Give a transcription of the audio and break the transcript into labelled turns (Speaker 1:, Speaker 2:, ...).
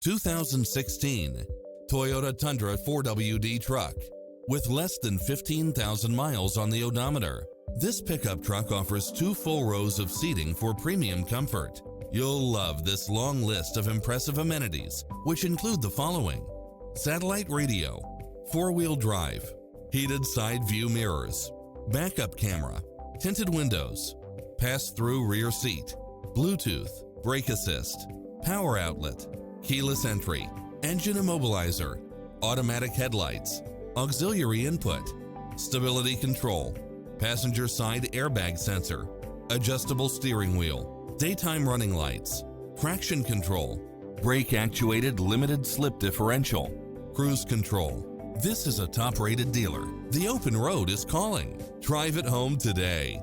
Speaker 1: 2016 Toyota Tundra 4WD truck. With less than 15,000 miles on the odometer, this pickup truck offers 2 full rows of seating for premium comfort. You'll love this long list of impressive amenities, which include the following: satellite radio, 4-wheel drive, heated side view mirrors, backup camera, tinted windows, pass-through rear seat, Bluetooth, brake assist, power outlet, keyless entry, engine immobilizer, automatic headlights, auxiliary input, stability control, passenger side airbag sensor, adjustable steering wheel, daytime running lights, traction control, brake actuated limited slip differential, cruise control. This is a top-rated dealer. The open road is calling. Drive it home today.